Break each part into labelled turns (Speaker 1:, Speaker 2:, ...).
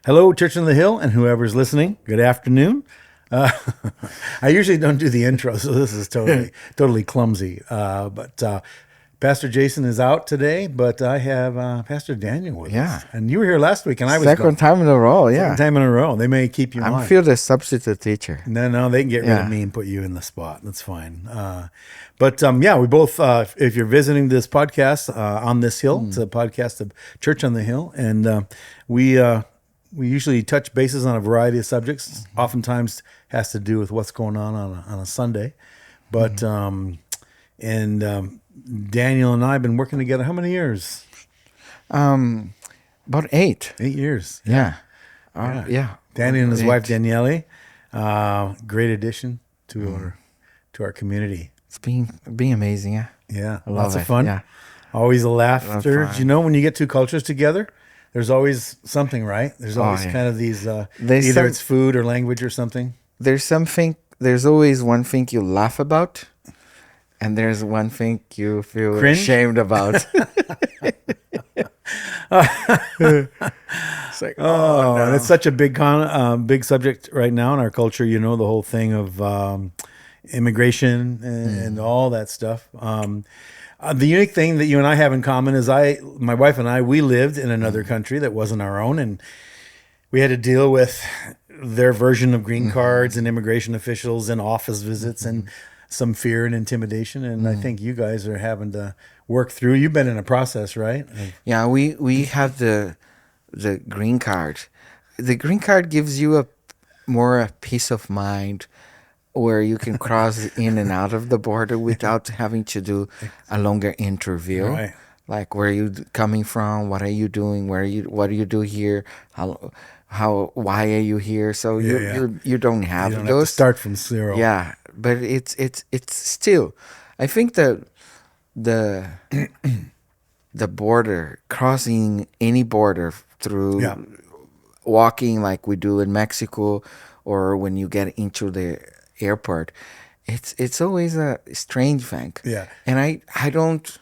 Speaker 1: Hello, Church on the Hill, and whoever's listening. Good afternoon. Uh, I usually don't do the intro, so this is totally clumsy. But Pastor Jason is out today, but I have Pastor Daniel with us. And you were here last week, and I was
Speaker 2: Second time in a row, yeah.
Speaker 1: Second time in a row. They may keep you on.
Speaker 2: I feel the substitute teacher.
Speaker 1: No, they can get rid of me and put you in the spot. That's fine. But we both, if you're visiting this podcast on this hill, it's a podcast of Church on the Hill, and we usually touch bases on a variety of subjects. Oftentimes has to do with what's going on a Sunday. But Daniel and I have been working together how many years?
Speaker 2: About 8.
Speaker 1: 8 years.
Speaker 2: Yeah.
Speaker 1: Daniel and his wife Daniele, great addition to our community.
Speaker 2: It's been amazing, yeah.
Speaker 1: Yeah,
Speaker 2: I
Speaker 1: lots
Speaker 2: love
Speaker 1: of fun.
Speaker 2: Yeah.
Speaker 1: Always a laughter. Do you know when you get two cultures together, there's always something, right? There's always kind of these, either it's food or language or something.
Speaker 2: There's always one thing you laugh about, and there's one thing you feel ashamed about.
Speaker 1: It's like, no. And it's such a big subject right now in our culture. You know, the whole thing of immigration and all that stuff. The unique thing that you and I have in common is my wife and I, we lived in another country that wasn't our own, and we had to deal with their version of green cards and immigration officials and office visits and some fear and intimidation. And I think you guys are having to work through. You've been in a process, right?
Speaker 2: Yeah, we have the green card. The green card gives you a peace of mind, where you can cross in and out of the border without having to do a longer interview.
Speaker 1: Right.
Speaker 2: Like, where are you coming from? What are you doing? What do you do here? Why are you here? So you don't have
Speaker 1: you don't
Speaker 2: those.
Speaker 1: Have to start from zero.
Speaker 2: Yeah, but it's still, I think that the border, crossing any border through walking like we do in Mexico, or when you get into the airport, it's always a strange thing.
Speaker 1: Yeah.
Speaker 2: And I don't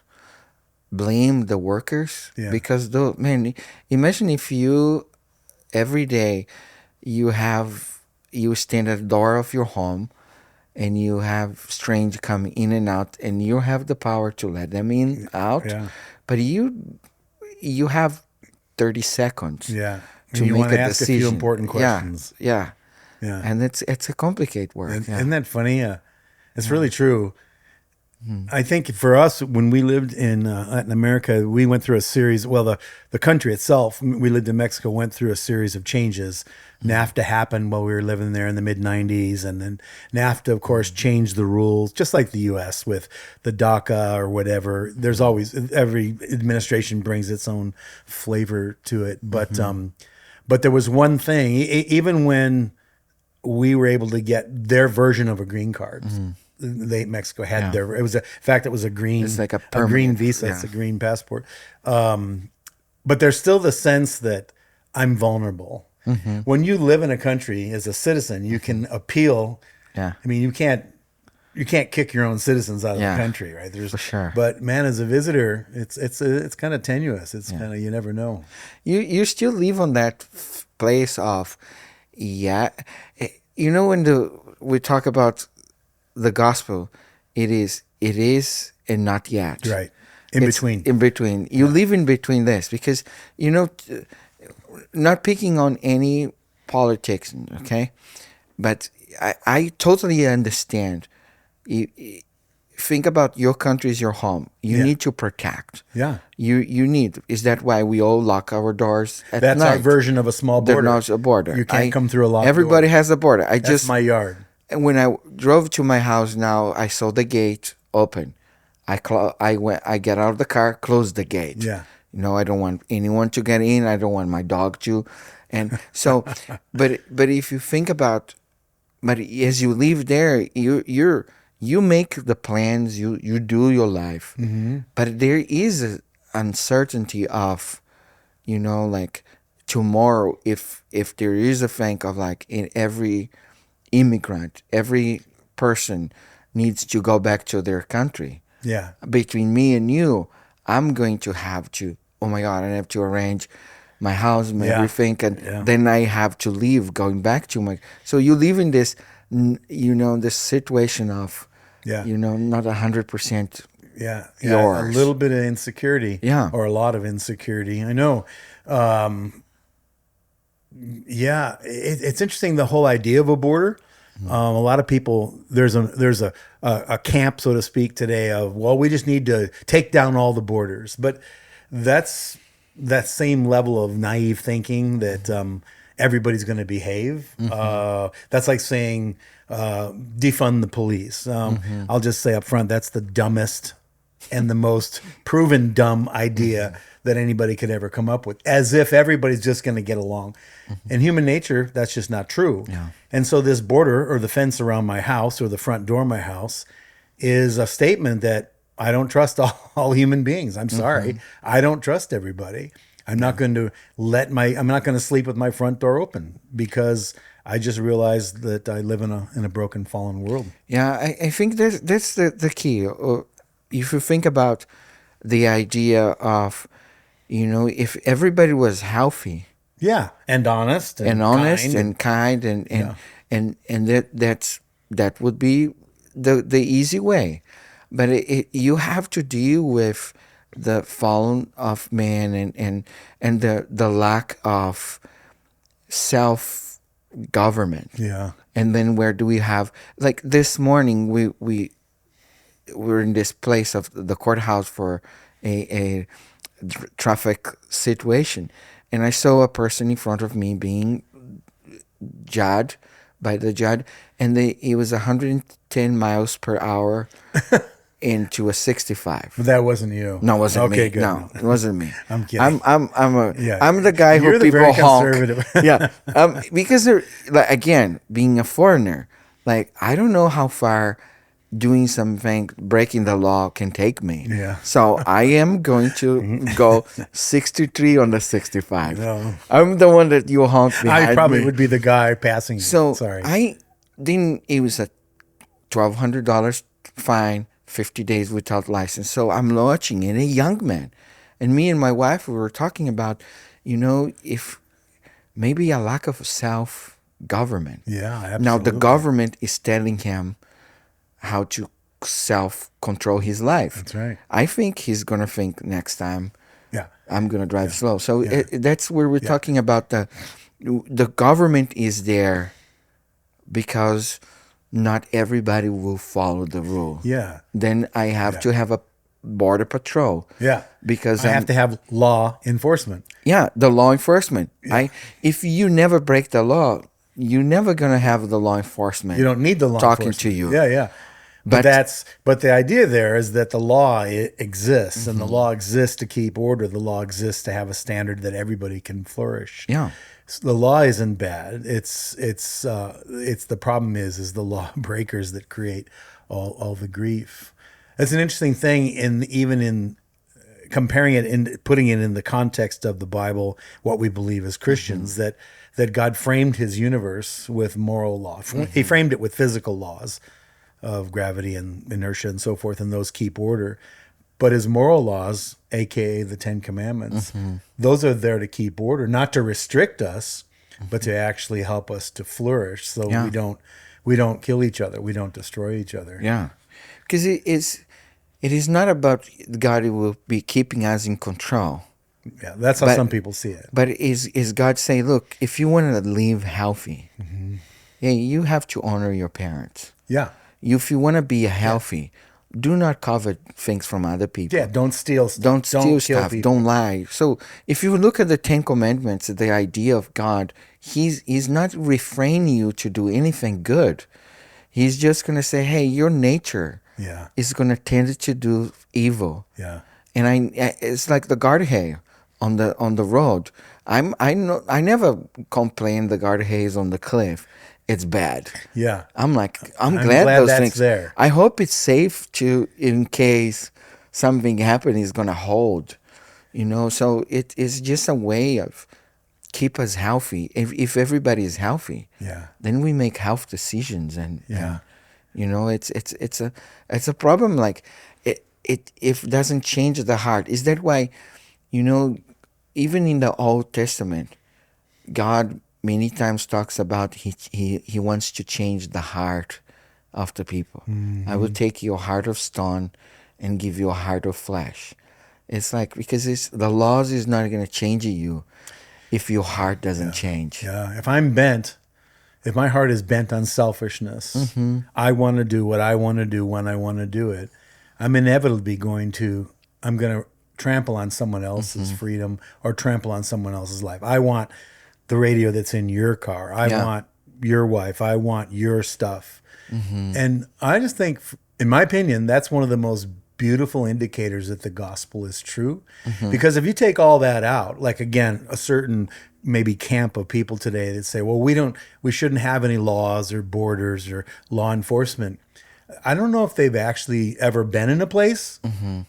Speaker 2: blame the workers, because imagine if you every day you stand at the door of your home and you have strangers coming in and out, and you have the power to let them in out, but you have 30 seconds
Speaker 1: to
Speaker 2: make a
Speaker 1: ask
Speaker 2: decision.
Speaker 1: a few important questions.
Speaker 2: Yeah. And it's a complicated work.
Speaker 1: Isn't that funny? It's really true. I think for us, when we lived in Latin America, we went through a series. Well, the country itself, we lived in Mexico, went through a series of changes. NAFTA happened while we were living there in the mid-'90s, and then NAFTA, of course, changed the rules, just like the U.S. with the DACA or whatever. There's always, every administration brings its own flavor to it. But there was one thing, even when we were able to get their version of a green card. Mexico had their. It was it was a green.
Speaker 2: It's like a
Speaker 1: green visa. It's a green passport. But there's still the sense that I'm vulnerable. When you live in a country as a citizen, you can appeal.
Speaker 2: Yeah.
Speaker 1: I mean, you can't kick your own citizens out of the country, right?
Speaker 2: For sure.
Speaker 1: But man, as a visitor, it's kind of tenuous. It's kind of, you never know.
Speaker 2: You still live on that place of. Yeah, when we talk about the gospel, it is and not yet.
Speaker 1: Right. In between.
Speaker 2: You live in between this, because, not picking on any politics, okay? But I totally understand. Think about your country is your home. You need to protect.
Speaker 1: Yeah.
Speaker 2: You need. Is that why we all lock our doors at
Speaker 1: That's
Speaker 2: night?
Speaker 1: our version of a small border.
Speaker 2: There's not a border.
Speaker 1: You can't come through a locked
Speaker 2: Everybody
Speaker 1: door.
Speaker 2: has a border.
Speaker 1: That's my yard.
Speaker 2: And when I drove to my house now, I saw the gate open. I get out of the car, close the gate.
Speaker 1: Yeah.
Speaker 2: I don't want anyone to get in. I don't want my dog to. And so, but if you think about, but as you live there, you make the plans, you do your life. But there is an uncertainty of, like tomorrow, if there is a thing of, like, in every immigrant, every person needs to go back to their country.
Speaker 1: Yeah.
Speaker 2: Between me and you, I'm going to have to, oh my God, I have to arrange my house, my
Speaker 1: Yeah.
Speaker 2: everything, and
Speaker 1: Yeah.
Speaker 2: then I have to leave, going back to my. So you live in this, this situation of,
Speaker 1: Yeah.
Speaker 2: not 100%
Speaker 1: Yeah. A
Speaker 2: yours.
Speaker 1: little bit of insecurity.
Speaker 2: Yeah.
Speaker 1: Or a lot of insecurity. I know. Yeah, it's interesting, the whole idea of a border. A lot of people, there's a camp, so to speak, today of, well, we just need to take down all the borders, but that's that same level of naive thinking that everybody's going to behave. That's like saying defund the police. I'll just say up front, that's the dumbest and the most proven dumb idea that anybody could ever come up with, as if everybody's just going to get along. In human nature, that's just not true.
Speaker 2: Yeah.
Speaker 1: And so this border or the fence around my house or the front door of my house is a statement that I don't trust all human beings. I'm sorry. I don't trust everybody. I'm not going to I'm not going to sleep with my front door open, because I just realized that I live in a broken, fallen world.
Speaker 2: Yeah, I think that's the key. If you think about the idea of, if everybody was healthy
Speaker 1: Yeah, and honest
Speaker 2: and honest
Speaker 1: kind.
Speaker 2: and kind and that would be the easy way, but you have to deal with the fallen of man and the lack of self government.
Speaker 1: Yeah.
Speaker 2: And then where do we have, like this morning we were in this place of the courthouse for a traffic situation, and I saw a person in front of me being judged by the judge, and it was 110 miles per hour into a 65.
Speaker 1: But that wasn't you.
Speaker 2: No, it wasn't me.
Speaker 1: Okay, good.
Speaker 2: No, it wasn't me.
Speaker 1: I'm kidding.
Speaker 2: I'm the guy
Speaker 1: You're
Speaker 2: who
Speaker 1: the
Speaker 2: people
Speaker 1: very
Speaker 2: honk.
Speaker 1: conservative.
Speaker 2: Yeah, because they're, like, again, being a foreigner, like, I don't know how far doing something, breaking the law can take me.
Speaker 1: Yeah.
Speaker 2: So I am going to go 63 on the 65.
Speaker 1: No.
Speaker 2: I'm the one that you honk behind
Speaker 1: I probably
Speaker 2: me.
Speaker 1: would be the guy passing you.
Speaker 2: So
Speaker 1: Sorry.
Speaker 2: it was a $1,200 fine, 50 days without license. So I'm watching it, a young man. And me and my wife, we were talking about, if maybe a lack of self-government.
Speaker 1: Yeah, absolutely.
Speaker 2: Now the government is telling him how to self-control his life.
Speaker 1: That's right.
Speaker 2: I think he's going to think next time,
Speaker 1: Yeah.
Speaker 2: I'm going to drive slow. So that's where we're talking about the government is there because not everybody will follow the rule.
Speaker 1: Yeah.
Speaker 2: Then I have to have a border patrol.
Speaker 1: Yeah.
Speaker 2: Because
Speaker 1: I have to have law enforcement.
Speaker 2: Yeah, the law enforcement. If you never break the law, you're never going to have the law enforcement.
Speaker 1: You don't need the law
Speaker 2: talking
Speaker 1: enforcement.
Speaker 2: to you.
Speaker 1: Yeah, yeah. But the idea there is that the law exists, and the law exists to keep order. The law exists to have a standard that everybody can flourish.
Speaker 2: Yeah.
Speaker 1: So the law isn't bad. It's the problem is the law breakers that create all the grief. It's an interesting thing even in comparing it and putting it in the context of the Bible, what we believe as Christians, that God framed his universe with moral law. He framed it with physical laws of gravity and inertia and so forth, and those keep order. But his moral laws, aka the Ten Commandments, those are there to keep order, not to restrict us, but to actually help us to flourish. So we don't kill each other, we don't destroy each other.
Speaker 2: Yeah, because it is not about God who will be keeping us in control.
Speaker 1: Yeah, that's how some people see it.
Speaker 2: But is God say, look, if you want to live healthy, you have to honor your parents.
Speaker 1: Yeah.
Speaker 2: If you want to be healthy, do not covet things from other people.
Speaker 1: Yeah, don't steal stuff.
Speaker 2: Don't steal
Speaker 1: kill
Speaker 2: stuff.
Speaker 1: people.
Speaker 2: Don't lie. So if you look at the Ten Commandments, the idea of God, he's not refraining you to do anything good. He's just going to say, hey, your nature is going to tend to do evil.
Speaker 1: Yeah.
Speaker 2: And it's like the guardrail on the road. I never complain the guardrail is on the cliff. It's bad.
Speaker 1: Yeah.
Speaker 2: I'm glad those
Speaker 1: that's
Speaker 2: things
Speaker 1: there.
Speaker 2: I hope it's safe to, in case something happens, it's gonna hold. So it is just a way of keep us healthy. If everybody is healthy, then we make health decisions and it's a problem. Like it doesn't change the heart. Is that why even in the Old Testament, God many times talks about he wants to change the heart of the people. I will take your heart of stone and give you a heart of flesh. It's like, because the laws is not going to change you if your heart doesn't change.
Speaker 1: Yeah. If my heart is bent on selfishness, I want to do what I want to do when I want to do it, I'm inevitably I'm going to trample on someone else's freedom or trample on someone else's life. I want the radio that's in your car. I want your wife. I want your stuff. And I just think, in my opinion, that's one of the most beautiful indicators that the gospel is true. Because if you take all that out, like, again, a certain maybe camp of people today that say, well, we shouldn't have any laws or borders or law enforcement. I don't know if they've actually ever been in a place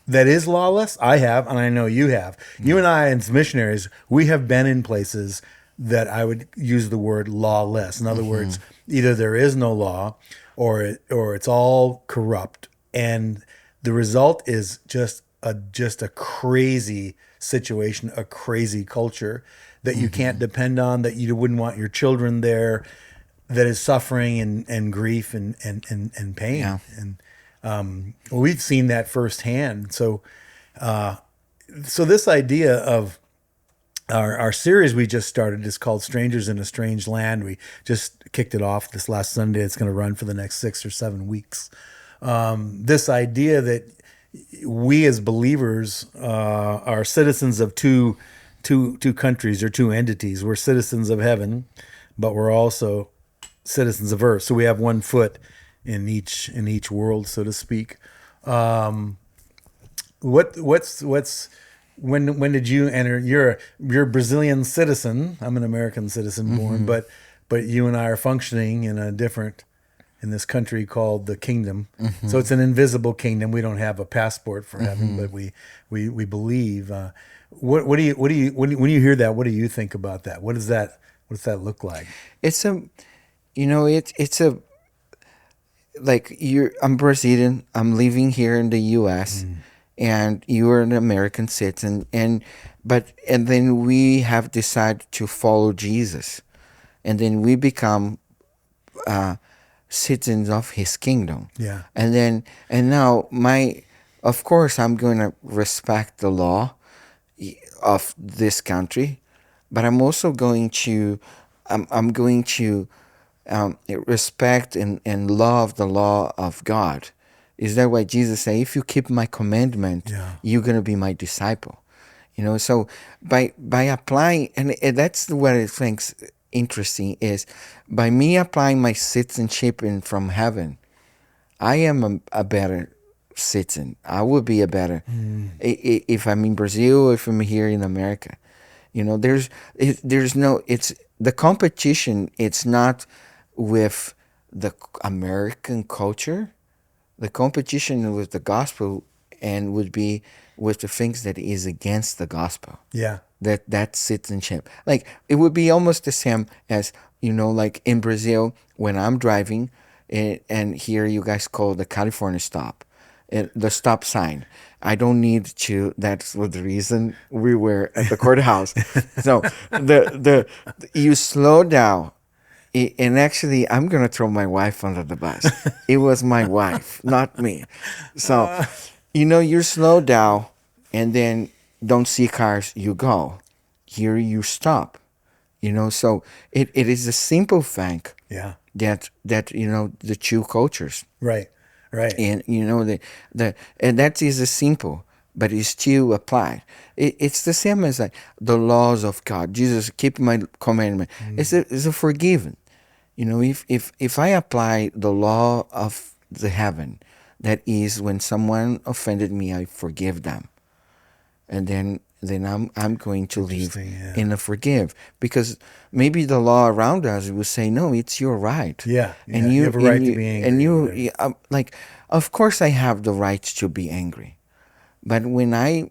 Speaker 1: that is lawless. I have, and I know you have. You and I, as missionaries, we have been in places that I would use the word lawless. In other words, either there is no law or it's all corrupt, and the result is just a crazy situation, a crazy culture that you can't depend on, that you wouldn't want your children there, that is suffering and grief and pain.
Speaker 2: Yeah.
Speaker 1: And we've seen that firsthand. So this idea of our series we just started is called Strangers in a Strange Land. We just kicked it off this last Sunday. It's going to run for the next 6 or 7 weeks. This idea that we as believers are citizens of two countries or two entities. We're citizens of heaven, but we're also citizens of earth. So we have one foot in each world, so to speak. When did you enter? You're a Brazilian citizen. I'm an American citizen born, but you and I are functioning in this country called the kingdom. So it's an invisible kingdom. We don't have a passport for heaven, but we believe. When you hear that, what do you think about that? What does that look like?
Speaker 2: I'm Brazilian. I'm living here in the U.S. And you're an American citizen, and then we have decided to follow Jesus, and then we become citizens of His kingdom.
Speaker 1: Yeah.
Speaker 2: And now of course, I'm going to respect the law of this country, but I'm also going to respect and love the law of God. Is that why Jesus said, if you keep my commandment, you're going to be my disciple? So by applying, and that's what I think's interesting, is by me applying my citizenship from heaven, I am a better citizen. I would be a better, if I'm in Brazil, if I'm here in America. There's no, it's the competition. It's not with the American culture. The competition with the gospel and would be with the things that is against the gospel.
Speaker 1: Yeah.
Speaker 2: That citizenship. Like, it would be almost the same as, like in Brazil, when I'm driving, and here you guys call the California stop, the stop sign. I don't need to, that's the reason we were at the courthouse. So you slow down. And actually, I'm going to throw my wife under the bus. It was my wife, not me. So, you slow down and then don't see cars, you go. Here you stop. So it is a simple thing.
Speaker 1: Yeah.
Speaker 2: That the two cultures.
Speaker 1: Right.
Speaker 2: And, and that is a simple, but it's still applied. It's the same as the laws of God. Jesus, keep my commandment. It's a forgiven. If I apply the law of the heaven, that is, when someone offended me, I forgive them, and then I'm going to live in a forgive, because maybe the law around us will say, no, it's your right.
Speaker 1: Yeah,
Speaker 2: and
Speaker 1: you have a right to be angry.
Speaker 2: And of course I have the right to be angry, but when I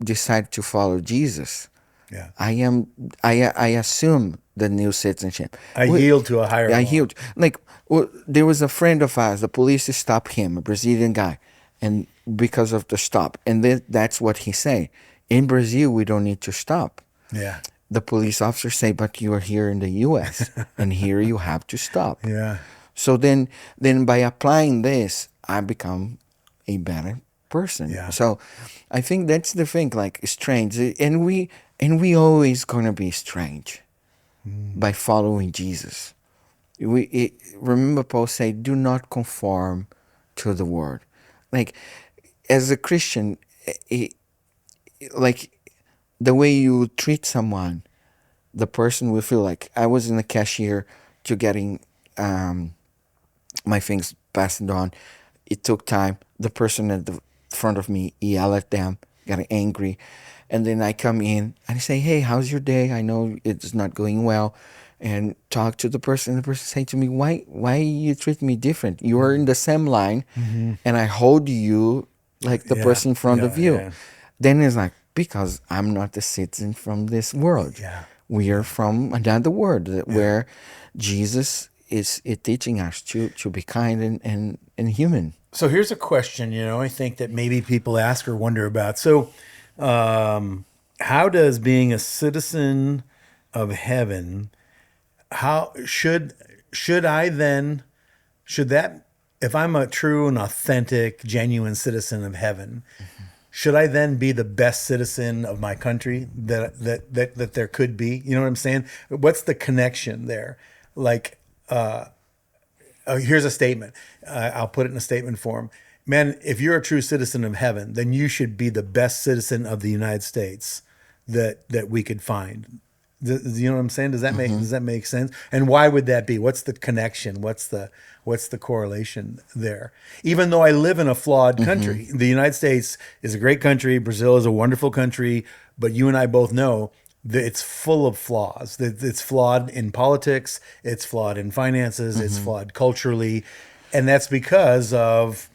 Speaker 2: decide to follow Jesus, I assume the new citizenship.
Speaker 1: I yield to a higher law.
Speaker 2: Yield. There was a friend of ours, the police stopped him, a Brazilian guy, and because of the stop. And that's what he said. In Brazil, we don't need to stop.
Speaker 1: Yeah.
Speaker 2: The police officers say, but you are here in the U.S. and here you have to stop.
Speaker 1: Yeah.
Speaker 2: So then by applying this, I become a better person.
Speaker 1: Yeah.
Speaker 2: So I think that's the thing, like strange, and we always gonna be strange by following Jesus. Remember Paul said, "Do not conform to the world." Like as a Christian, it, like the way you treat someone, the person will feel like I was in the cashier to getting my things passed on. It took time. The person at the front of me yelled at them, got angry. And then I come in and I say, hey, how's your day? I know it's not going well. And talk to the person. The person say to me, why you treat me different? You are in the same line and I hold you like the person in front of you.
Speaker 1: Yeah.
Speaker 2: Then it's like, because I'm not a citizen from this world.
Speaker 1: Yeah.
Speaker 2: We are from another world where Jesus is teaching us to be kind and human.
Speaker 1: So here's a question, I think that maybe people ask or wonder about. So how does being a citizen of heaven, how should that, if I'm a true and authentic, genuine citizen of heaven, should I then be the best citizen of my country that there could be? You know what I'm saying? What's the connection there? Like, here's a statement. I'll put it in a statement form. Man, if you're a true citizen of heaven, then you should be the best citizen of the United States that we could find. You know what I'm saying? Does that make sense? And why would that be? What's the connection? What's the correlation there? Even though I live in a flawed country, the United States is a great country. Brazil is a wonderful country, but you and I both know that it's full of flaws. That it's flawed in politics. It's flawed in finances. It's flawed culturally, and that's because of.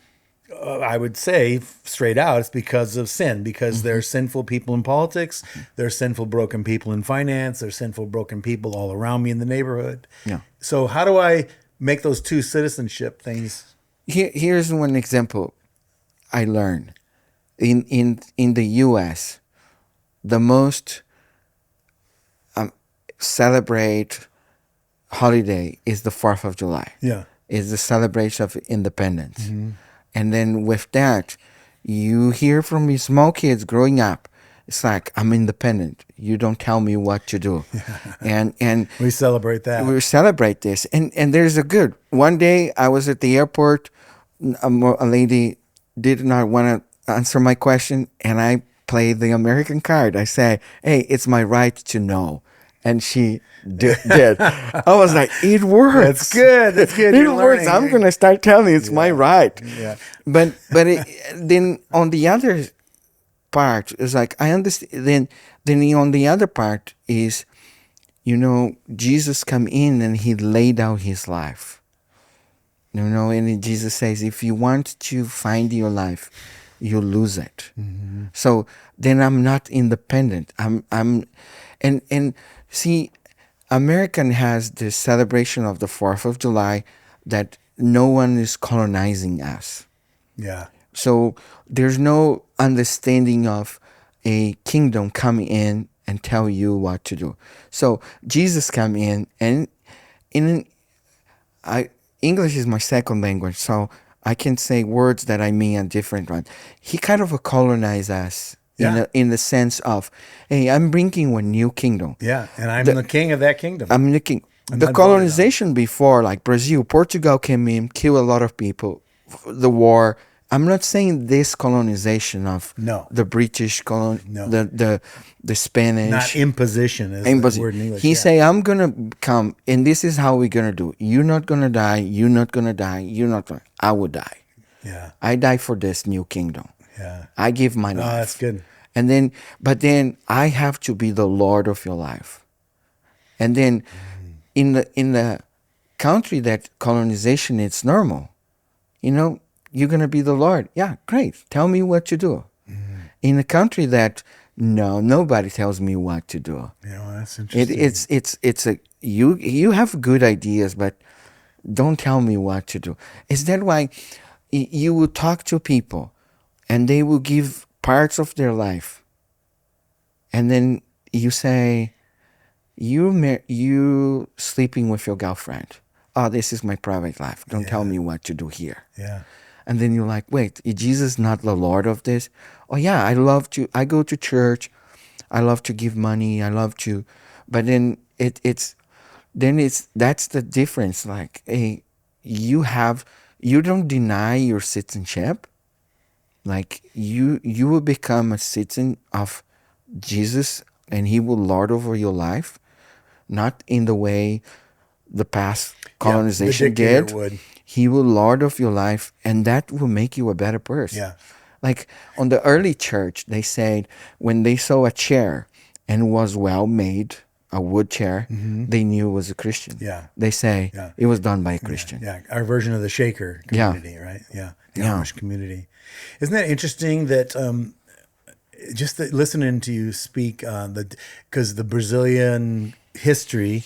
Speaker 1: I would say straight out, it's because of sin, because there's sinful people in politics, there's sinful, broken people in finance, there's sinful, broken people all around me in the neighborhood.
Speaker 2: Yeah.
Speaker 1: So how do I make those two citizenship things?
Speaker 2: Here's one example I learned. In the U.S., the most celebrate holiday is the 4th of July.
Speaker 1: Yeah.
Speaker 2: Is the celebration of independence. And then with that, you hear from these small kids growing up, it's like, I'm independent. You don't tell me what to do. And
Speaker 1: We celebrate that.
Speaker 2: we celebrate this. And there's a good. One day I was at the airport. A lady did not want to answer my question. And I played the American card. I say, hey, it's my right to know. And she did. I was like, it works.
Speaker 1: That's good. That's good.
Speaker 2: It
Speaker 1: You're
Speaker 2: works.
Speaker 1: learning.
Speaker 2: I'm going to start telling you it's my right.
Speaker 1: Yeah.
Speaker 2: But then on the other part, it's like, I understand. Then on the other part is, Jesus come in and he laid out his life. And Jesus says, if you want to find your life, you lose it. So then I'm not independent. And see, American has the celebration of the 4th of July that no one is colonizing us.
Speaker 1: Yeah.
Speaker 2: So there's no understanding of a kingdom coming in and tell you what to do. So Jesus come in, and English is my second language, so I can say words that I mean a different one. He kind of colonized us.
Speaker 1: Yeah.
Speaker 2: In the sense of, hey, I'm bringing you a new kingdom.
Speaker 1: Yeah. And I'm the king of that kingdom.
Speaker 2: I'm the king.
Speaker 1: I'm
Speaker 2: The
Speaker 1: not
Speaker 2: colonization before, like Brazil, Portugal came in, killed a lot of people, the war. I'm not saying this colonization of the British the Spanish.
Speaker 1: Not imposition is the word in English.
Speaker 2: He say, I'm going to come, and this is how we're going to do it. You're not going to die. You're not going to die. You're not going to. I will die.
Speaker 1: Yeah.
Speaker 2: I die for this new kingdom.
Speaker 1: Yeah.
Speaker 2: I give my life.
Speaker 1: That's good.
Speaker 2: And then, but then I have to be the Lord of your life. And then in the country that colonization is normal, you're going to be the Lord. Yeah, great. Tell me what to do. In a country that, no, nobody tells me what to do.
Speaker 1: Yeah, well, that's interesting.
Speaker 2: It's you have good ideas, but don't tell me what to do. Is that why you will talk to people and they will give parts of their life and then you say, you sleeping with your girlfriend. Oh, this is my private life. Don't tell me what to do here.
Speaker 1: Yeah.
Speaker 2: And then you're like, wait, is Jesus not the Lord of this? Oh yeah, I go to church. I love to give money. I love to, but then that's the difference. Like, hey, you don't deny your citizenship. Like you will become a citizen of Jesus, and He will lord over your life, not in the way the past colonization
Speaker 1: the dictator
Speaker 2: did.
Speaker 1: would.
Speaker 2: He will lord of your life, and that will make you a better person.
Speaker 1: Yeah.
Speaker 2: Like on the early church, they said when they saw a chair and was well made, a wood chair, they knew it was a Christian.
Speaker 1: Yeah.
Speaker 2: They say
Speaker 1: Yeah.
Speaker 2: it was done by a Christian.
Speaker 1: Yeah. Our version of the Shaker community, right? Yeah. The
Speaker 2: Yeah.
Speaker 1: Amish community. Isn't that interesting that just listening to you speak, because the Brazilian history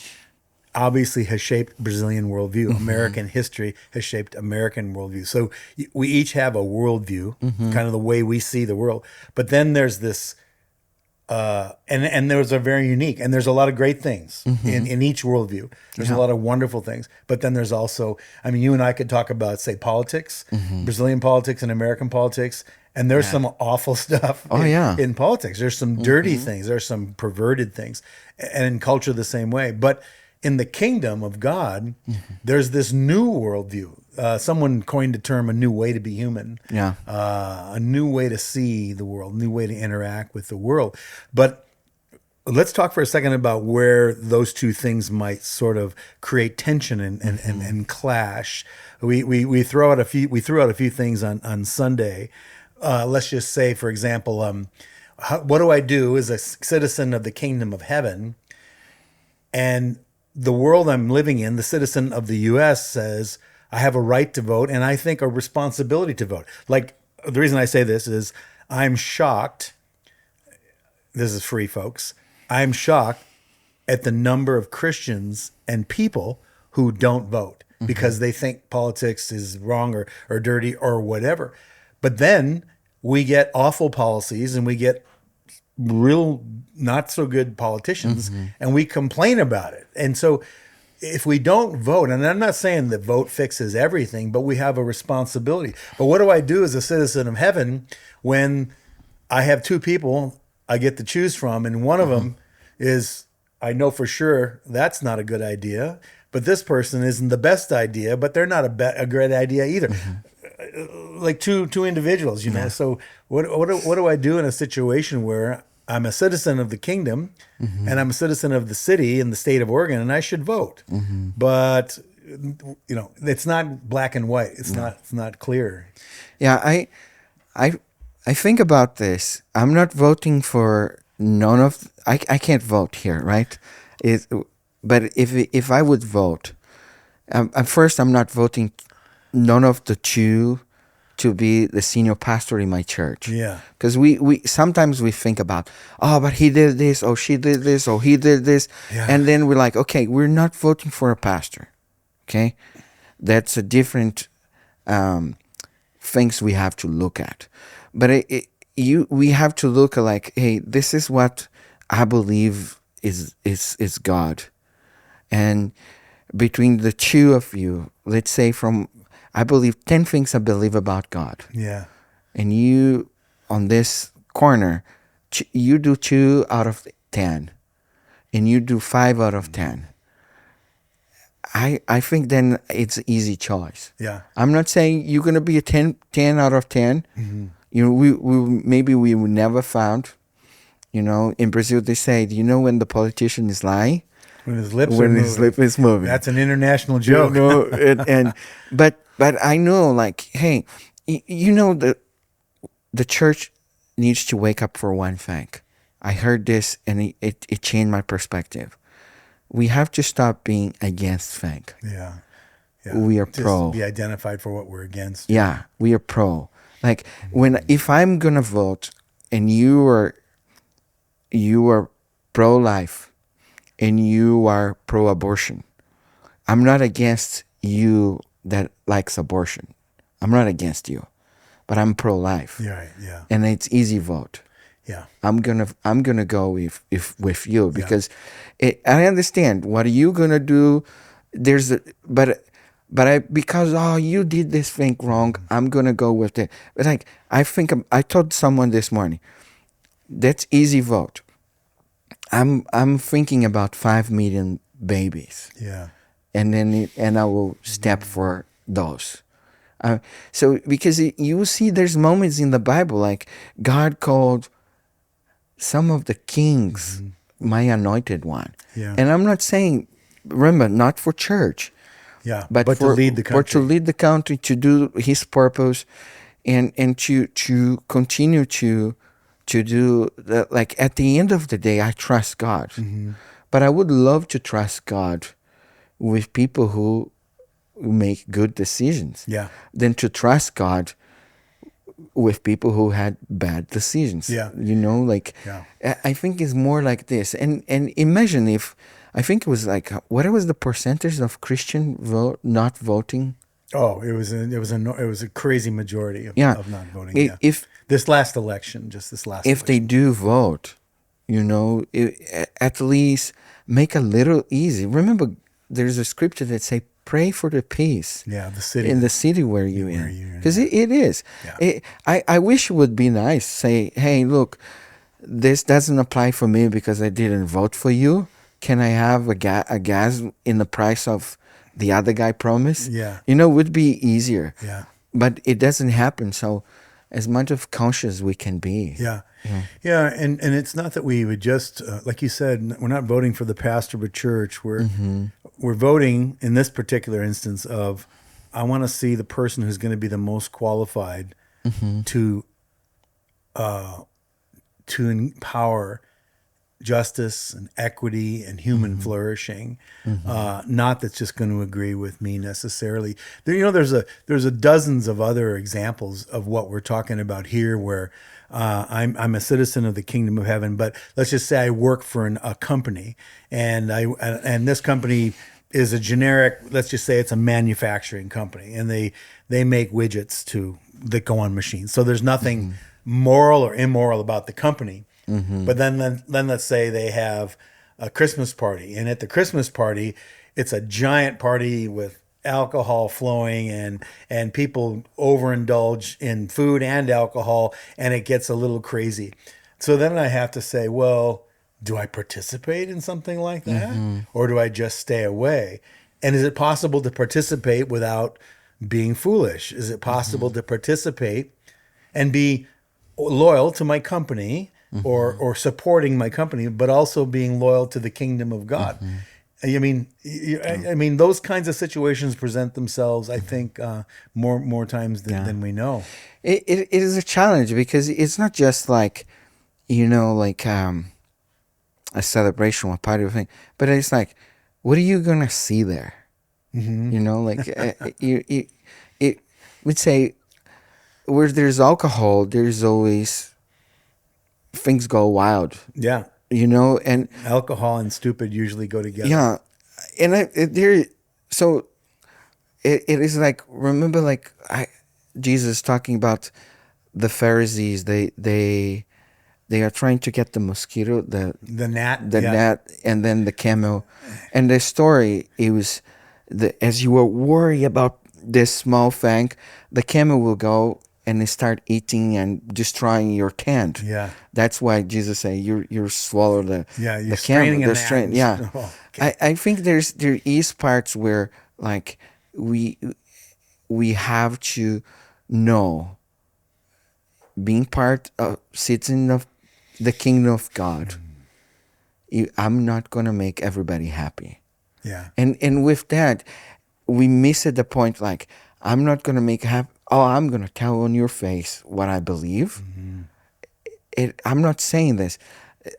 Speaker 1: obviously has shaped Brazilian worldview. American history has shaped American worldview. So we each have a worldview, kind of the way we see the world. But then there's this, and those are very unique. And there's a lot of great things in each worldview. There's a lot of wonderful things. But then there's also, I mean, you and I could talk about, say, politics, Brazilian politics and American politics. And there's some awful stuff in politics. There's some dirty things. There's some perverted things. And in culture the same way. But in the kingdom of God, there's this new worldview. Someone coined the term a new way to be human.
Speaker 2: Yeah.
Speaker 1: A new way to see the world, new way to interact with the world. But let's talk for a second about where those two things might sort of create tension and clash. We throw out a few things on Sunday. Let's just say, for example, what do I do as a citizen of the kingdom of heaven? And the world I'm living in, the citizen of the U.S. says, I have a right to vote, and I think a responsibility to vote. Like, the reason I say this is I'm shocked. This is free, folks. I'm shocked at the number of Christians and people who don't vote because they think politics is wrong or dirty or whatever. But then we get awful policies and we get real not so good politicians and we complain about it. And so if we don't vote, and I'm not saying that vote fixes everything, but we have a responsibility. But what do I do as a citizen of heaven when I have two people I get to choose from, and one of them is, I know for sure that's not a good idea, but this person isn't the best idea, but they're not a great idea either. Like two individuals, you know. So what do I do in a situation where I'm a citizen of the kingdom and I'm a citizen of the city in the state of Oregon, and I should vote, but you know, it's not black and white. It's not clear.
Speaker 2: Yeah, I think about this. I'm not voting for none of. I can't vote here, right? But if I would vote, at first I'm not voting none of the two to be the senior pastor in my church.
Speaker 1: Yeah.
Speaker 2: Because we sometimes we think about, oh, but he did this, or she did this, or he did this.
Speaker 1: Yeah.
Speaker 2: And then we're like, okay, we're not voting for a pastor. Okay? That's a different things we have to look at. But we have to look at like, hey, this is what I believe is God. And between the two of you, let's say I believe 10 things I believe about God.
Speaker 1: Yeah.
Speaker 2: And you, on this corner, you do 2 out of 10. And you do 5 out of 10. I think then it's an easy choice.
Speaker 1: Yeah.
Speaker 2: I'm not saying you're going to be a 10 out of 10. You know, we would never found, you know, in Brazil they say, you know when the politician is lying?
Speaker 1: When his lips
Speaker 2: is moving.
Speaker 1: That's an international joke.
Speaker 2: You know, but I know, like, hey, you know, the church needs to wake up for one thing. I heard this and it changed my perspective. We have to stop being against things.
Speaker 1: Yeah.
Speaker 2: We are
Speaker 1: Just
Speaker 2: pro.
Speaker 1: be identified for what we're against.
Speaker 2: Yeah, we are pro. Like if I'm gonna vote and you are pro-life and you are pro-abortion, I'm not against you that likes abortion. I'm not against you, but I'm pro-life.
Speaker 1: Yeah. Right. Yeah.
Speaker 2: And it's easy vote.
Speaker 1: Yeah.
Speaker 2: I'm gonna go with you because I understand what are you gonna do. But I because you did this thing wrong. I'm gonna go with it. But like I told someone this morning that's easy vote. I'm thinking about 5 million babies,
Speaker 1: Yeah.
Speaker 2: and and I will step for those. So because you see, there's moments in the Bible like God called some of the kings my anointed one.
Speaker 1: Yeah.
Speaker 2: And I'm not saying, remember, not for church,
Speaker 1: Yeah.
Speaker 2: but
Speaker 1: But to lead the
Speaker 2: for to
Speaker 1: country.
Speaker 2: lead the country, to do his purpose, and to continue to do the, like at the end of the day, I trust God. But I would love to trust God with people who make good decisions
Speaker 1: Yeah.
Speaker 2: than to trust God with people who had bad decisions.
Speaker 1: Yeah.
Speaker 2: Like
Speaker 1: Yeah.
Speaker 2: I think it's more like this. And imagine if I think it was like what was the percentage of Christian vote not voting?
Speaker 1: Oh, it was a crazy majority
Speaker 2: Yeah,
Speaker 1: of not voting. Yeah.
Speaker 2: if
Speaker 1: This last election, just this last
Speaker 2: they
Speaker 1: election.
Speaker 2: do vote, at least make a little easy. Remember, there's a scripture that say pray for the peace.
Speaker 1: Yeah. The city.
Speaker 2: In the city where you're
Speaker 1: where
Speaker 2: in,
Speaker 1: you're in,
Speaker 2: because
Speaker 1: yeah.
Speaker 2: it is.
Speaker 1: Yeah.
Speaker 2: I wish it would be nice. Say, hey, look, this doesn't apply for me because I didn't vote for you. Can I have a gas in the price of the other guy promised?
Speaker 1: Yeah.
Speaker 2: It would be easier.
Speaker 1: Yeah.
Speaker 2: But it doesn't happen. So, as much of conscious we can be.
Speaker 1: Yeah. Yeah. And it's not that we would just, like you said, we're not voting for the pastor of a church. We're voting in this particular instance of, I want to see the person who's going to be the most qualified to empower justice and equity and human flourishing. Not that's just going to agree with me necessarily. There's a dozens of other examples of what we're talking about here, where I'm a citizen of the kingdom of heaven, but let's just say I work for a company, and this company is a generic. Let's just say it's a manufacturing company, and they make widgets that go on machines. So there's nothing moral or immoral about the company. But then let's say they have a Christmas party, and at the Christmas party, it's a giant party with alcohol flowing, and people overindulge in food and alcohol, and it gets a little crazy. So then I have to say, well, do I participate in something like that, or do I just stay away? And is it possible to participate without being foolish? Is it possible to participate and be loyal to my company, or supporting my company, but also being loyal to the kingdom of God? I mean, those kinds of situations present themselves, I think, more times than we know.
Speaker 2: It is a challenge because it's not just like, like a celebration or party or thing, but it's like, what are you gonna see there? Like it would say, where there's alcohol, there's always things go wild.
Speaker 1: Yeah.
Speaker 2: And
Speaker 1: Alcohol and stupid usually go together.
Speaker 2: yeah, and so it is like, remember, like Jesus talking about the Pharisees. They are trying to get the mosquito, the
Speaker 1: gnat,
Speaker 2: gnat, and then the camel. And the story, it was as you were worried about this small thing, the camel will go and they start eating and destroying your tent.
Speaker 1: Yeah.
Speaker 2: That's why Jesus said, you swallow the
Speaker 1: you're
Speaker 2: the
Speaker 1: straining
Speaker 2: camel.
Speaker 1: a
Speaker 2: The
Speaker 1: gnat.
Speaker 2: yeah.
Speaker 1: Oh, okay.
Speaker 2: I think there is parts where like we have to know, being part of citizen of the kingdom of God. I'm not gonna make everybody happy.
Speaker 1: Yeah.
Speaker 2: And with that, we miss at the point, like, I'm not going to make happen. Oh, I'm going to tell on your face what I believe. I'm not saying this.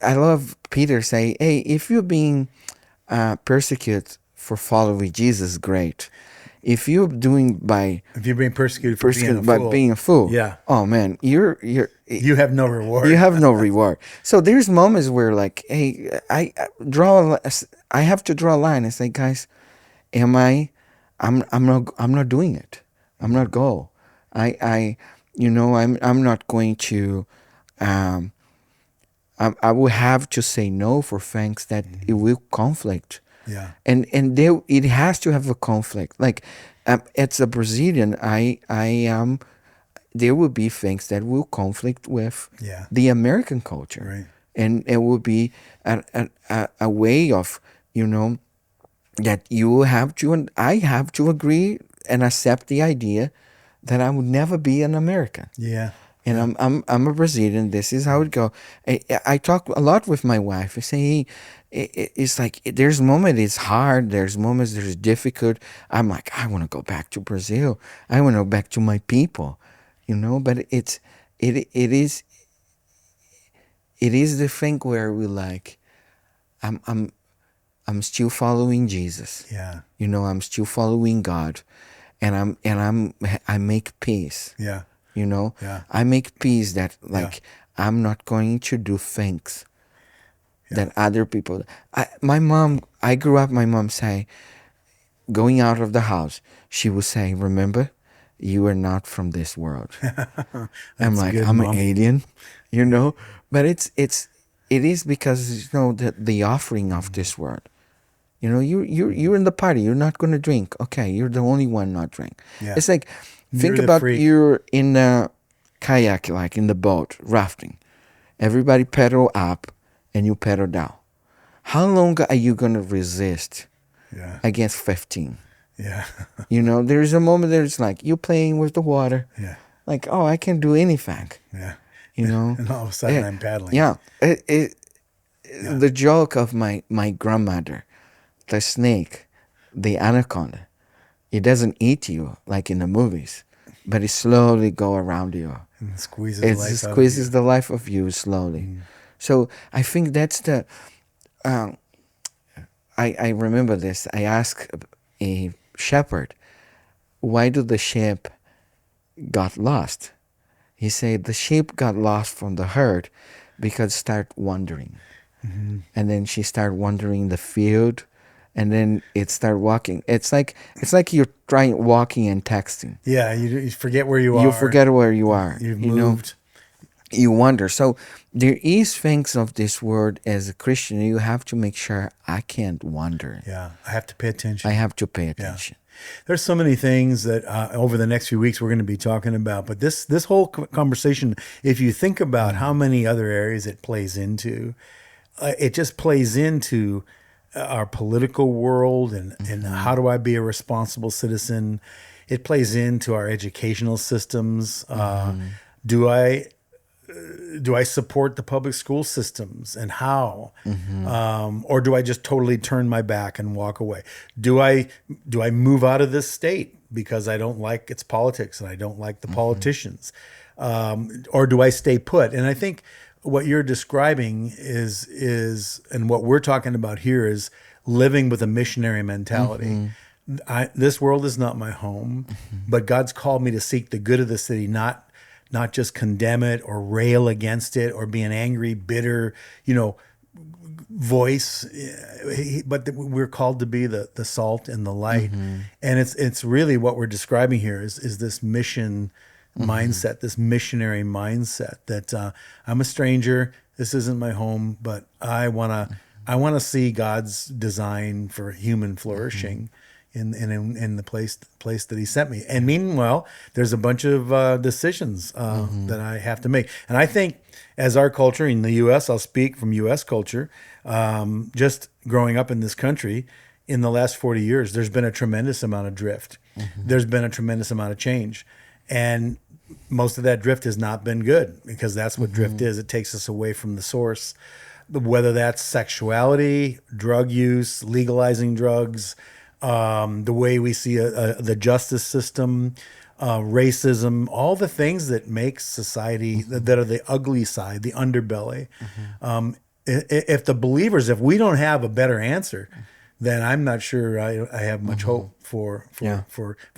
Speaker 2: I love Peter say, hey, if you're being persecuted for following Jesus, great. If you're being
Speaker 1: persecuted
Speaker 2: by being a fool,
Speaker 1: yeah.
Speaker 2: oh man, you
Speaker 1: have no reward.
Speaker 2: You have no reward. So there's moments where, like, hey, I have to draw a line and say, guys, I'm not doing it. I'm not go. I'm not going to I will have to say no for things that it will conflict.
Speaker 1: Yeah.
Speaker 2: And there it has to have a conflict. Like as a Brazilian, I am. There will be things that will conflict with
Speaker 1: Yeah.
Speaker 2: the American culture,
Speaker 1: Right.
Speaker 2: and it will be a way of, that you have to, and I have to agree and accept the idea that I would never be an American.
Speaker 1: Yeah.
Speaker 2: And
Speaker 1: Yeah.
Speaker 2: I'm a Brazilian. This is how it go. I talk a lot with my wife. I say, hey, it's like there's moments it's hard. There's moments there's difficult. I'm like, I want to go back to Brazil. I want to go back to my people, But it is the thing where we like, I'm I'm I'm still following Jesus.
Speaker 1: Yeah.
Speaker 2: I'm still following God, and I make peace.
Speaker 1: Yeah. Yeah.
Speaker 2: I make peace that like I'm not going to do things that other people. I grew up. My mom say, going out of the house, she would say, "Remember, you are not from this world." I'm
Speaker 1: That's
Speaker 2: like,
Speaker 1: good,
Speaker 2: I'm an
Speaker 1: Mom.
Speaker 2: alien. But it is because the offering of this world. You're in the party. You're not going to drink. Okay, you're the only one not drink.
Speaker 1: Yeah.
Speaker 2: It's like,
Speaker 1: You're
Speaker 2: think
Speaker 1: the
Speaker 2: about
Speaker 1: freak.
Speaker 2: you're in a kayak, like in the boat, rafting. Everybody pedal up and you pedal down. How long are you going to resist
Speaker 1: Yeah.
Speaker 2: against 15?
Speaker 1: Yeah.
Speaker 2: There's a moment there's like, you're playing with the water.
Speaker 1: Yeah.
Speaker 2: Like, oh, I can do anything.
Speaker 1: Yeah.
Speaker 2: You know?
Speaker 1: And all of a sudden I'm paddling.
Speaker 2: Yeah. The joke of my grandmother, the snake, the anaconda, it doesn't eat you like in the movies, but it slowly go around you.
Speaker 1: And squeezes
Speaker 2: It
Speaker 1: life out of
Speaker 2: squeezes
Speaker 1: you.
Speaker 2: the life of you slowly. So I think that's the. I remember this. I asked a shepherd, why do the sheep got lost? He said the sheep got lost from the herd because start wandering. And then she started wandering the field, and then it started walking. It's like you're trying walking and texting.
Speaker 1: Yeah. You forget where you are.
Speaker 2: You forget where you are.
Speaker 1: You've moved.
Speaker 2: You wonder. So there is things of this world as a Christian. You have to make sure I can't wander.
Speaker 1: Yeah. I have to pay attention.
Speaker 2: I have to pay attention.
Speaker 1: There's so many things that over the next few weeks we're going to be talking about. But this whole conversation, if you think about how many other areas it plays into, it just plays into our political world and how do I be a responsible citizen. It plays into our educational systems. Do I support the public school systems and how, or do I just totally turn my back and walk away? Do I move out of this state because I don't like its politics and I don't like the politicians, or do I stay put? And I think what you're describing is and what we're talking about here is living with a missionary mentality. This world is not my home, but God's called me to seek the good of the city, not just condemn it or rail against it or be an angry, bitter, voice. But we're called to be the salt and the light. And it's really what we're describing here is this mission mindset, this missionary mindset that I'm a stranger. This isn't my home, but I want to see God's design for human flourishing. In the place that He sent me. And meanwhile, there's a bunch of decisions that I have to make. And I think as our culture in the U.S., I'll speak from U.S. culture, just growing up in this country, in the last 40 years, there's been a tremendous amount of drift. There's been a tremendous amount of change. And most of that drift has not been good because that's what drift is. It takes us away from the source, whether that's sexuality, drug use, legalizing drugs, the way we see the justice system, racism, all the things that make society that are the ugly side, the underbelly. If the believers, if we don't have a better answer, then I'm not sure I have much hope for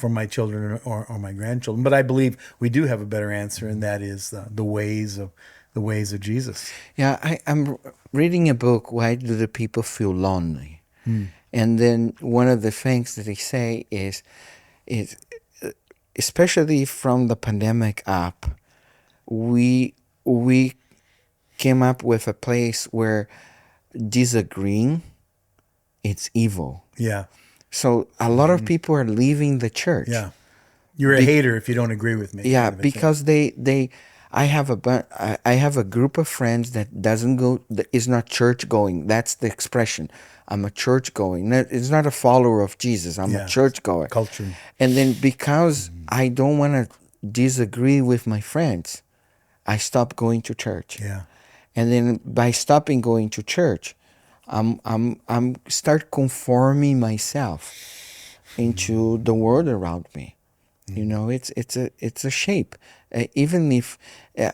Speaker 1: my children or my grandchildren. But I believe we do have a better answer, and that is the ways of Jesus.
Speaker 2: Yeah, I'm reading a book. Why do the people feel lonely? And then one of the things that they say is especially from the pandemic up, we came up with a place where disagreeing, it's evil.
Speaker 1: Yeah.
Speaker 2: So a lot of people are leaving the church.
Speaker 1: Yeah. You're a hater if you don't agree with me.
Speaker 2: Yeah,
Speaker 1: kind of a thing.
Speaker 2: because I have a group of friends that doesn't go, that is not church going. That's the expression. I'm a church going. It's not a follower of Jesus. I'm a church goer.
Speaker 1: Culture.
Speaker 2: And then because I don't want to disagree with my friends, I stop going to church.
Speaker 1: Yeah.
Speaker 2: And then by stopping going to church, I'm start conforming myself into the world around me. You know, it's a shape. Even if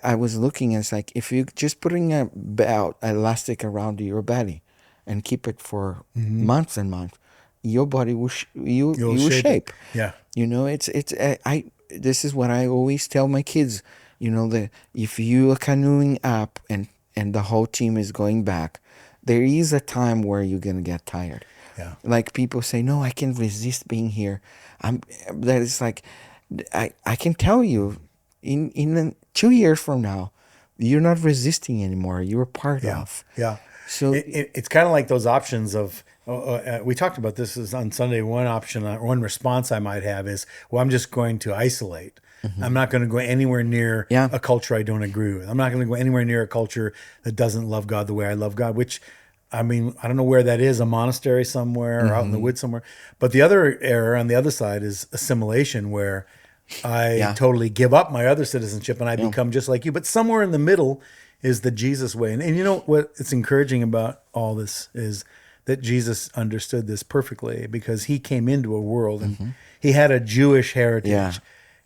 Speaker 2: I was looking, it's like if you just putting a belt elastic around your belly and keep it for months and months, your body will you will shape.
Speaker 1: Yeah.
Speaker 2: You know, I this is what I always tell my kids. You know, that if you are canoeing up and the whole team is going back, there is a time where you're gonna get tired.
Speaker 1: Yeah.
Speaker 2: Like people say, no, I can resist being here. That is like, I can tell you, in 2 years from now, you're not resisting anymore. You're a part of.
Speaker 1: Yeah.
Speaker 2: So
Speaker 1: it's kind of like those options of. We talked about this is on Sunday. One option, one response I might have is, well, I'm just going to isolate. I'm not going to go anywhere near a culture I don't agree with. I'm not going to go anywhere near a culture that doesn't love God the way I love God, which, I mean, I don't know where that is, a monastery somewhere or out in the woods somewhere. But the other error on the other side is assimilation, where I totally give up my other citizenship and I become just like you. But somewhere in the middle is the Jesus way. And you know what it's encouraging about all this is that Jesus understood this perfectly, because he came into a world and he had a Jewish heritage.
Speaker 2: Yeah.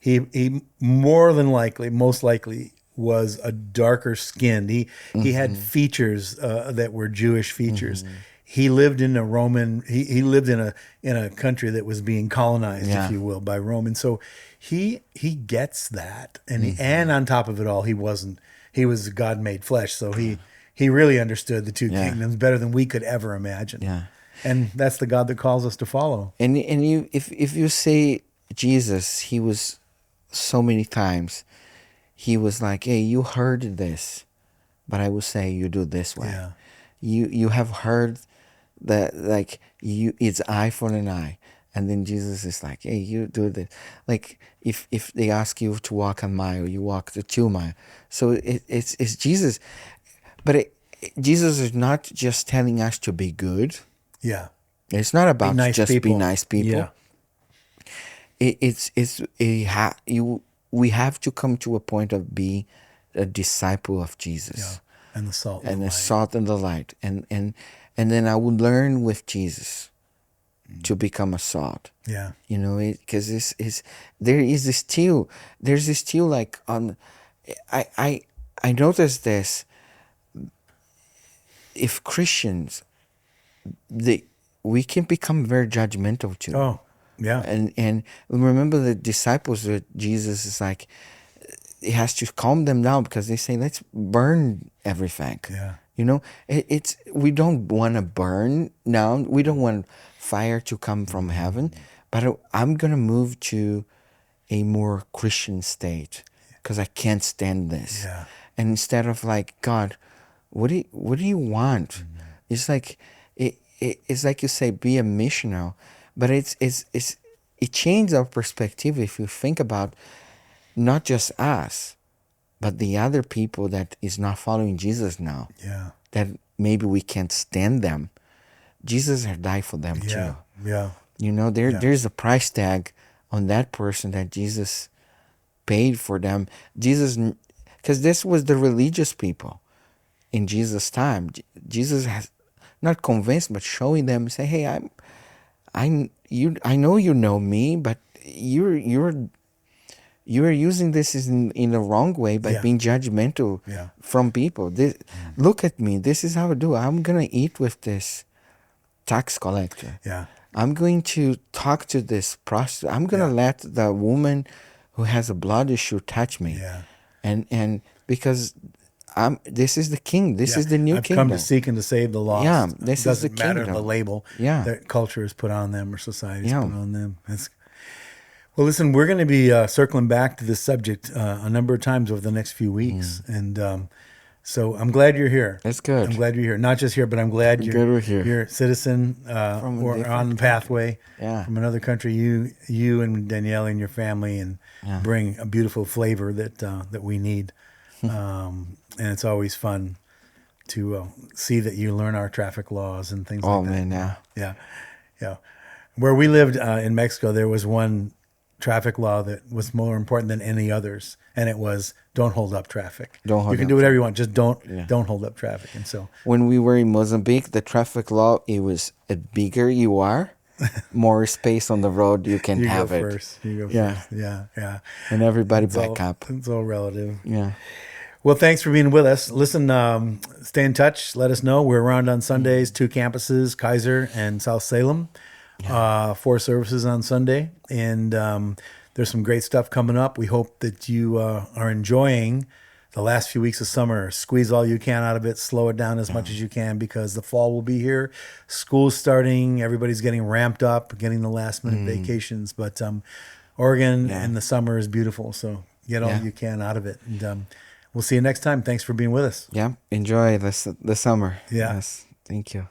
Speaker 1: He more than likely, most likely, was a darker skinned. He had features that were Jewish features. He lived in a Roman. He lived in a country that was being colonized, if you will, by Rome. And so he gets that. And and on top of it all, he was God made flesh. So he really understood the two kingdoms better than we could ever imagine.
Speaker 2: Yeah.
Speaker 1: And that's the God that calls us to follow.
Speaker 2: And you, if you say Jesus, he was so many times, he was like, hey, you heard this, but I will say you do this way.
Speaker 1: Yeah.
Speaker 2: You have heard that, like, it's eye for an eye. And then Jesus is like, hey, you do this. Like, if they ask you to walk a mile, you walk the 2 mile. So it's Jesus. But Jesus is not just telling us to be good.
Speaker 1: Yeah.
Speaker 2: It's not about
Speaker 1: nice
Speaker 2: just
Speaker 1: people.
Speaker 2: be nice people.
Speaker 1: Yeah.
Speaker 2: We have to come to a point of being a disciple of Jesus.
Speaker 1: Yeah. And the salt.
Speaker 2: And
Speaker 1: the
Speaker 2: the
Speaker 1: light.
Speaker 2: salt and the light. And then I would learn with Jesus to become a salt.
Speaker 1: Yeah.
Speaker 2: You know, because there's this still like on. I noticed this. If Christians, we can become very judgmental too.
Speaker 1: Oh, yeah.
Speaker 2: And remember the disciples that Jesus is like, he has to calm them down, because they say, let's burn everything.
Speaker 1: Yeah.
Speaker 2: You know, we don't want to burn down. We don't want fire to come from heaven. But I'm going to move to a more Christian state, because I can't stand this.
Speaker 1: Yeah.
Speaker 2: And instead of like, God, what do you want? It's like it's like you say, be a missionary, but it changes our perspective if you think about not just us, but the other people that is not following Jesus now.
Speaker 1: Yeah.
Speaker 2: That maybe we can't stand them. Jesus has died for them
Speaker 1: Yeah.
Speaker 2: too.
Speaker 1: Yeah.
Speaker 2: You know, there's a price tag on that person that Jesus paid for them. Jesus, because this was the religious people in Jesus' time. Jesus has not convinced, but showing them, say, hey, I know you know me, but you're using this in the wrong way by being judgmental from people. Look at me. This is how I do. I'm gonna eat with this tax collector.
Speaker 1: Yeah.
Speaker 2: I'm going to talk to this prostitute. I'm gonna let the woman who has a blood issue touch me.
Speaker 1: Yeah.
Speaker 2: And because this is the king. This is the new
Speaker 1: I've
Speaker 2: kingdom.
Speaker 1: come to seek and to save the lost.
Speaker 2: Yeah, this
Speaker 1: it doesn't
Speaker 2: is the
Speaker 1: matter
Speaker 2: kingdom.
Speaker 1: the label that culture has put on them or society has put on them. Well, listen, we're going to be circling back to this subject a number of times over the next few weeks. And So I'm glad you're here.
Speaker 2: It's good.
Speaker 1: I'm glad you're here. Not just here, but I'm glad
Speaker 2: Good we're here.
Speaker 1: you're a citizen
Speaker 2: From a
Speaker 1: or
Speaker 2: different
Speaker 1: on the
Speaker 2: country.
Speaker 1: pathway
Speaker 2: Yeah.
Speaker 1: from another country. You and Danielle and your family and
Speaker 2: Yeah.
Speaker 1: bring a beautiful flavor that we need. And it's always fun to see that you learn our traffic laws and things
Speaker 2: Oh
Speaker 1: like that.
Speaker 2: man, yeah.
Speaker 1: Yeah, yeah. Where we lived in Mexico, there was one traffic law that was more important than any others, and it was don't hold up traffic.
Speaker 2: Don't hold
Speaker 1: You can
Speaker 2: up
Speaker 1: do whatever you want, just don't
Speaker 2: Yeah.
Speaker 1: don't hold up traffic. And so
Speaker 2: When we were in Mozambique, the traffic law, it was a bigger you are, more space on the road you can
Speaker 1: you go
Speaker 2: have it.
Speaker 1: first. You go
Speaker 2: Yeah.
Speaker 1: first. Yeah, yeah.
Speaker 2: And everybody
Speaker 1: It's
Speaker 2: back
Speaker 1: all,
Speaker 2: up.
Speaker 1: it's all relative.
Speaker 2: Yeah.
Speaker 1: Well, thanks for being with us. Listen, stay in touch. Let us know. We're around on Sundays, 2 campuses, Kaiser and South Salem. 4 services on Sunday. And there's some great stuff coming up. We hope that you are enjoying the last few weeks of summer. Squeeze all you can out of it. Slow it down as much as you can because the fall will be here. School's starting. Everybody's getting ramped up, getting the last minute vacations. But Oregon in the summer is beautiful. So get all you can out of it. And we'll see you next time. Thanks for being with us.
Speaker 2: Yeah. Enjoy the summer.
Speaker 1: Yeah.
Speaker 2: Yes. Thank you.